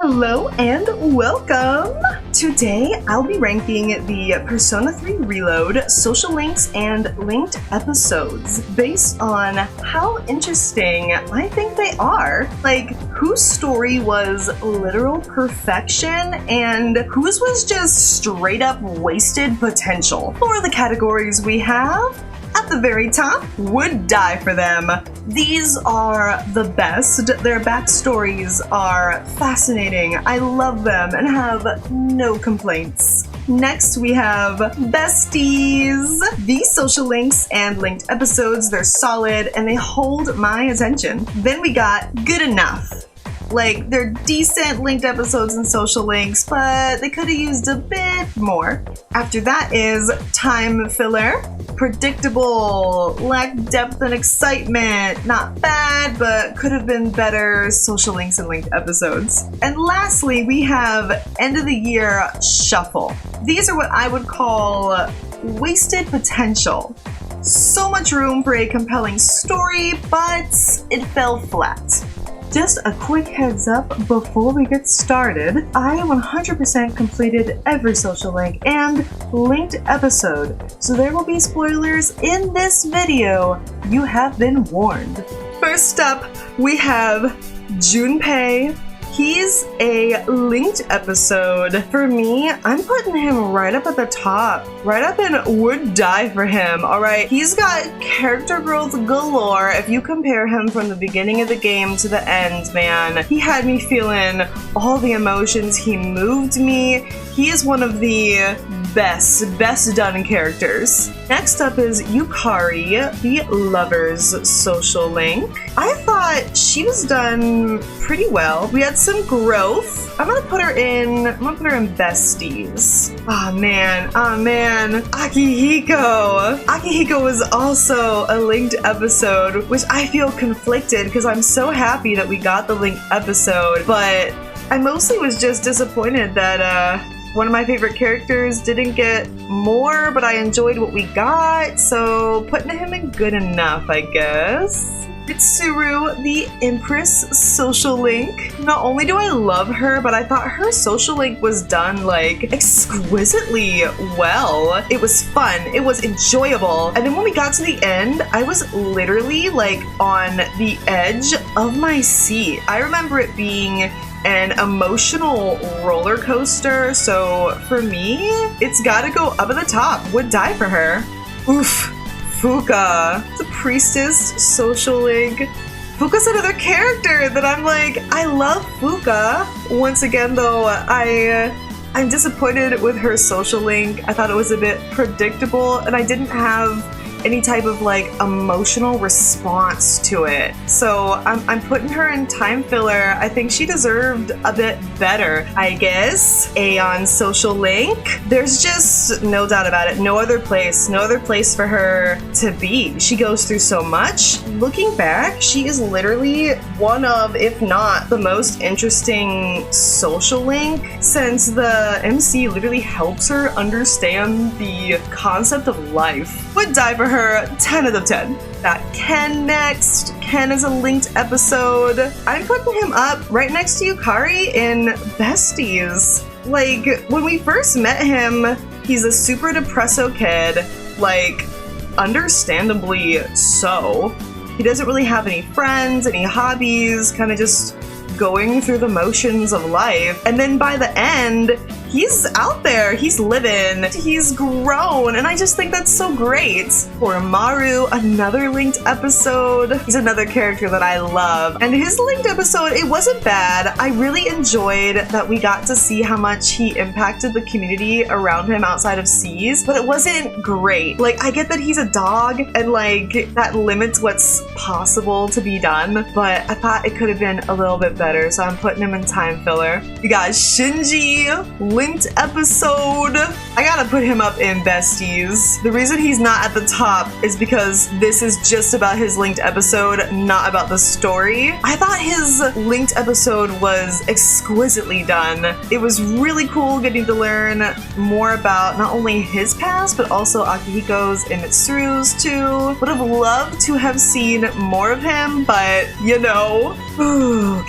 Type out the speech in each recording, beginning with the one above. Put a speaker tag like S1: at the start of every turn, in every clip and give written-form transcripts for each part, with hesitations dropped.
S1: Hello and welcome! Today I'll be ranking the Persona 3 Reload social links and linked episodes based on how interesting I think they are. Like, whose story was literal perfection and whose was just straight up wasted potential. For the categories we have, at the very top, would die for them. These are the best. Their backstories are fascinating. I love them and have no complaints. Next, we have besties. These social links and linked episodes, they're solid and they hold my attention. Then we got good enough. Like, they're decent linked episodes and social links, but they could have used a bit more. After that is time filler. Predictable, lack depth and excitement. Not bad, but could have been better social links and linked episodes. And lastly, we have end of the year shuffle. These are what I would call wasted potential. So much room for a compelling story, but it fell flat. Just a quick heads up before we get started, I 100% completed every social link and linked episode, so there will be spoilers in this video. You have been warned. First up, we have Junpei. He's a linked episode. For me, I'm putting him right up at the top. Right up and would die for him, alright? He's got character growth galore. If you compare him from the beginning of the game to the end, man, he had me feeling all the emotions. He moved me. He is one of the best done characters. Next up is Yukari, the Lovers social link. I thought she was done pretty well. We had some growth. I'm gonna put her in besties. Oh man, Akihiko. Akihiko was also a linked episode, which I feel conflicted because I'm so happy that we got the linked episode, but I mostly was just disappointed that one of my favorite characters didn't get more, but I enjoyed what we got, so putting him in good enough, I guess. Mitsuru, the Empress social link. Not only do I love her, but I thought her social link was done, like, exquisitely well. It was fun, it was enjoyable, and then when we got to the end, I was literally, like, on the edge of my seat. I remember it being an emotional roller coaster, so for me, it's gotta go up at the top. Would die for her. Oof. Fuka, the priestess social link. Fuka's another character that I'm like, I love Fuka. Once again though, I'm disappointed with her social link. I thought it was a bit predictable and I didn't have any type of like emotional response to it. So I'm putting her in time filler. I think she deserved a bit better, I guess. Aeon social link. There's just no doubt about it. No other place for her to be. She goes through so much. Looking back, she is literally one of, if not the most interesting social link, since the MC literally helps her understand the concept of life. Would die for her, 10 out of 10. Got Ken next. Ken is a linked episode. I'm putting him up right next to Yukari in besties. Like, when we first met him, he's a super depresso kid, like, understandably so. He doesn't really have any friends, any hobbies, kind of just going through the motions of life. And then by the end, he's out there, he's living, he's grown, and I just think that's so great. For Maru, another linked episode. He's another character that I love. And his linked episode, it wasn't bad. I really enjoyed that we got to see how much he impacted the community around him outside of Seas, but it wasn't great. Like, I get that he's a dog, and like, that limits what's possible to be done, but I thought it could have been a little bit better, so I'm putting him in time filler. You got Shinji, linked episode. I gotta put him up in besties. The reason he's not at the top is because this is just about his linked episode, not about the story. I thought his linked episode was exquisitely done. It was really cool getting to learn more about not only his past, but also Akihiko's and Mitsuru's too. Would have loved to have seen more of him, but you know. Ooh,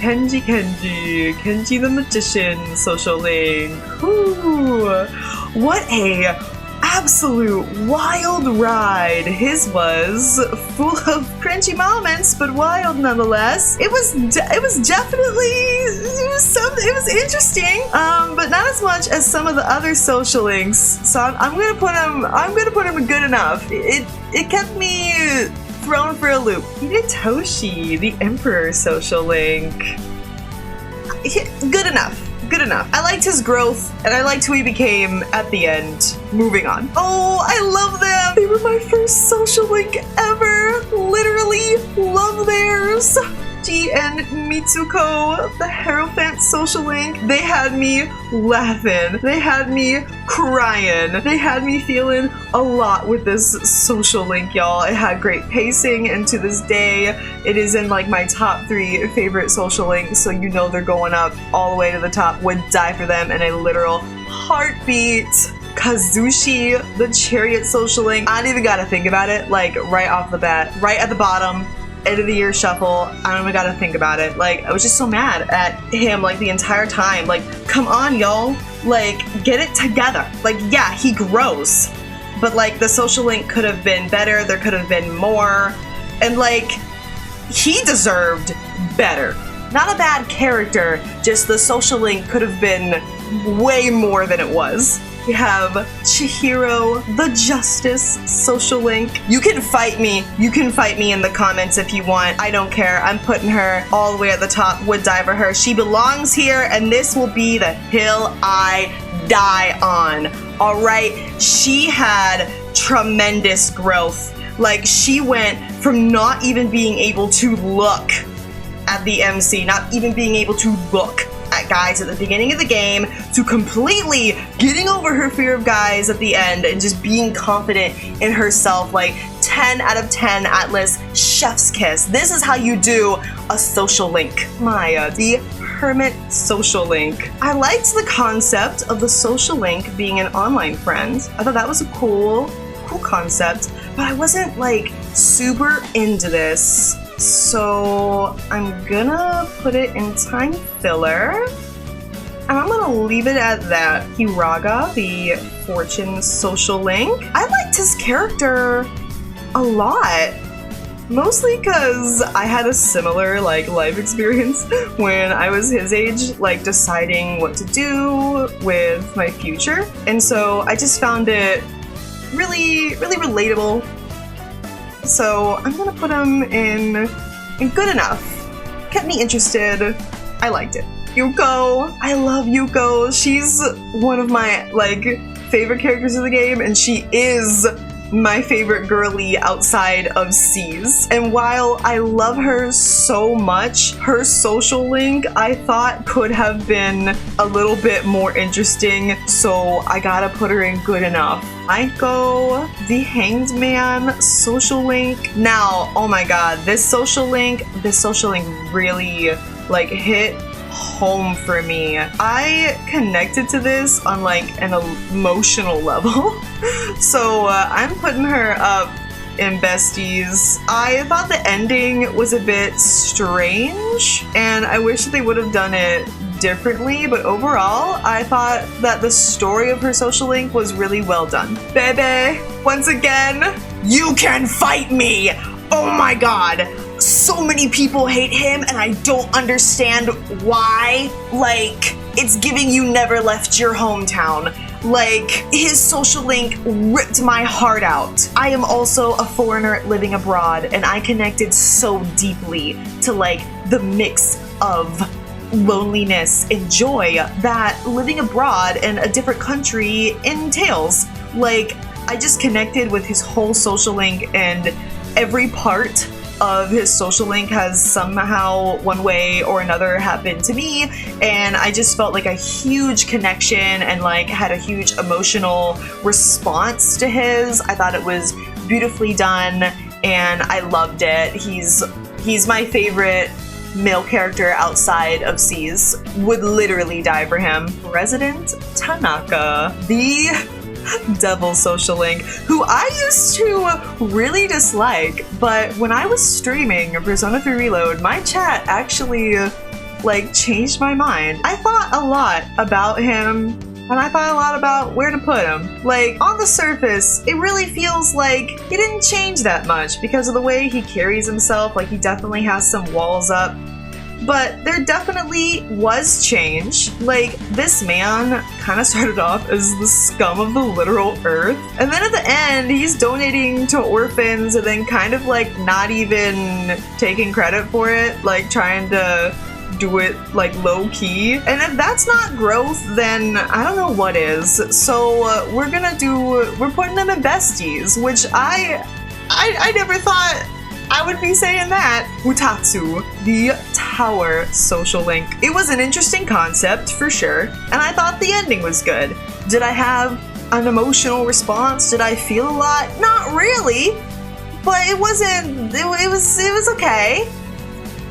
S1: Kenji the Magician social link. Ooh, what a absolute wild ride his was, full of cringy moments, but wild nonetheless. It was interesting, but not as much as some of the other social links. So I'm gonna put him good enough. It kept me thrown for a loop. Hidetoshi, the Emperor social link. Good enough. Good enough. I liked his growth, and I liked who he became at the end. Moving on. Oh, I love them! They were my first social link ever! Literally love theirs! G and Mitsuko, the Hierophant social link. They had me laughing. They had me crying. They had me feeling a lot with this social link, y'all. It had great pacing, and to this day, it is in like my top 3 favorite social links, so you know they're going up all the way to the top. Would die for them in a literal heartbeat. Kazushi, the Chariot social link. I don't even gotta think about it, like right off the bat. Right at the bottom. End of the year shuffle. I don't even gotta think about it. Like, I was just so mad at him like the entire time. Like, come on, y'all. Like, get it together. Like, yeah, he grows. But like, the social link could have been better. There could have been more. And like, he deserved better. Not a bad character, just the social link could have been way more than it was. We have Chihiro, the Justice social link. You can fight me. You can fight me in the comments if you want. I don't care. I'm putting her all the way at the top. Would die for her. She belongs here, and this will be the hill I die on. All right? She had tremendous growth. Like, she went from not even being able to look at the MC, not even being able to look at guys at the beginning of the game, to completely getting over her fear of guys at the end and just being confident in herself. Like, 10 out of 10 Atlas, chef's kiss. This is how you do a social link. Maya, the Hermit social link. I liked the concept of the social link being an online friend. I thought that was a cool concept, but I wasn't like super into this. So I'm gonna put it in time filler, and I'm gonna leave it at that. Hiraga, the Fortune social link. I liked his character a lot, mostly because I had a similar like life experience when I was his age, like deciding what to do with my future, and so I just found it really relatable. So I'm gonna put him in good enough. Kept me interested. I liked it. Yuko. I love Yuko. She's one of my like favorite characters of the game, and she is my favorite girly outside of C's. And while I love her so much, her social link I thought could have been a little bit more interesting, so I gotta put her in good enough. Aiko, the Hanged Man social link. Now, oh my god, this social link really like hit home for me. I connected to this on like an emotional level. So I'm putting her up in besties. I thought the ending was a bit strange, and I wish that they would have done it differently, but overall, I thought that the story of her social link was really well done. Bebe, once again, you can fight me! Oh my god! So many people hate him, and I don't understand why. Like, it's giving you never left your hometown. Like, his social link ripped my heart out. I am also a foreigner living abroad, and I connected so deeply to, like, the mix of loneliness and joy that living abroad in a different country entails. Like, I just connected with his whole social link, and every part of his social link has somehow, one way or another, happened to me, and I just felt like a huge connection and like had a huge emotional response to his. I thought it was beautifully done, and I loved it. He's my favorite male character outside of C's. Would literally die for him. President Tanaka, the Devil Social Link, who I used to really dislike, but when I was streaming Persona 3 Reload, my chat actually like changed my mind. I thought a lot about him, and I thought a lot about where to put him. Like, on the surface, it really feels like he didn't change that much because of the way he carries himself. Like, he definitely has some walls up. But there definitely was change. Like, this man kind of started off as the scum of the literal earth. And then at the end, he's donating to orphans and then kind of like not even taking credit for it. Like, trying to do it like low-key. And if that's not growth, then I don't know what is. So we're putting them in besties, which I never thought I would be saying that. Utatsu, the Tower Social Link. It was an interesting concept for sure, and I thought the ending was good. Did I have an emotional response? Did I feel a lot? Not really, but it was okay.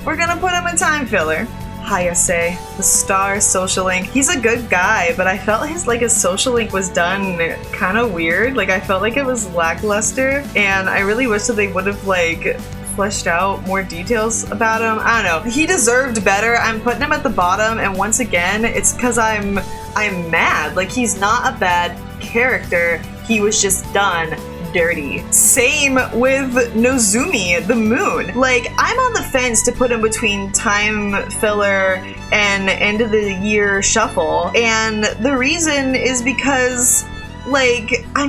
S1: We're gonna put him in time filler. Hayase, the Star Social Link. He's a good guy, but I felt his social link was done kind of weird. Like, I felt like it was lackluster, and I really wish that they would have like fleshed out more details about him. I don't know. He deserved better. I'm putting him at the bottom, and once again, it's because I'm mad. Like, he's not a bad character. He was just done dirty. Same with Nozumi, the moon. Like, I'm on the fence to put him between time filler and end of the year shuffle, and the reason is because, like, I'm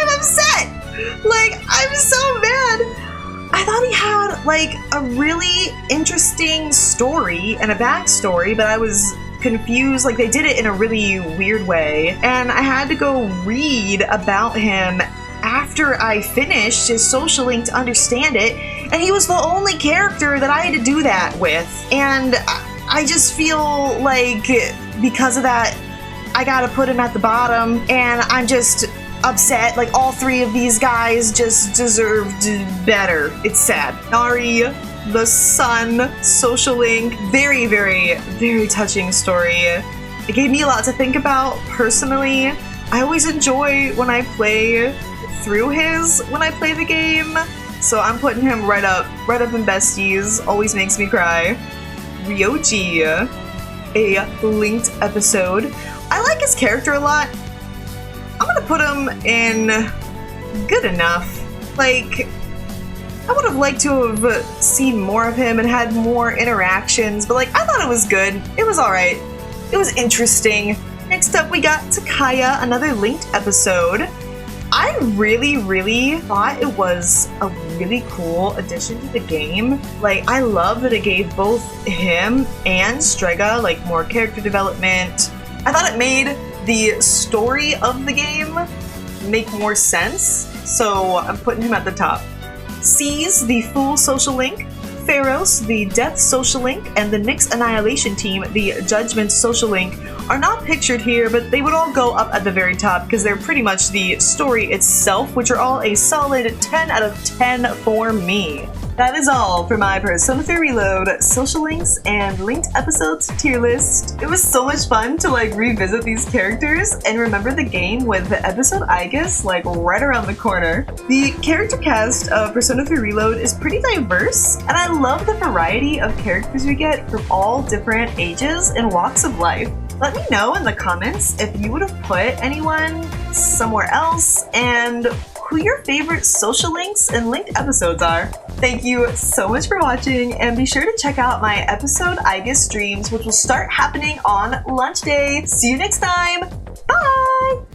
S1: upset. Like, I'm so mad. I thought he had like a really interesting story and a backstory, but I was confused. Like, they did it in a really weird way, and I had to go read about him after I finished his social link to understand it, and he was the only character that I had to do that with, and I just feel like because of that I gotta put him at the bottom, and I'm just upset. Like, all three of these guys just deserved better. It's sad. Nari, the Sun Social Link. Very, very, very touching story. It gave me a lot to think about personally. I always enjoy when I play through when I play the game. So I'm putting him right up in besties. Always makes me cry. Ryoji, a linked episode. I like his character a lot. I'm gonna put him in good enough. Like, I would have liked to have seen more of him and had more interactions, but like, I thought it was good. It was alright. It was interesting. Next up, we got Takaya, another linked episode. I really, really thought it was a really cool addition to the game. Like, I love that it gave both him and Strega like more character development. I thought it made the story of the game make more sense, so I'm putting him at the top. Seize, the Fool Social Link, Pharos, the Death Social Link, and the Nyx Annihilation Team, the Judgment Social Link, are not pictured here, but they would all go up at the very top because they're pretty much the story itself, which are all a solid 10 out of 10 for me. That is all for my Persona 3 Reload social links and linked episodes tier list. It was so much fun to like revisit these characters and remember the game with the episode Aigis like right around the corner. The character cast of Persona 3 Reload is pretty diverse, and I love the variety of characters we get from all different ages and walks of life. Let me know in the comments if you would have put anyone somewhere else and who your favorite social links and linked episodes are. Thank you so much for watching, and be sure to check out my episode Aigis streams, which will start happening on lunch day. See you next time. Bye!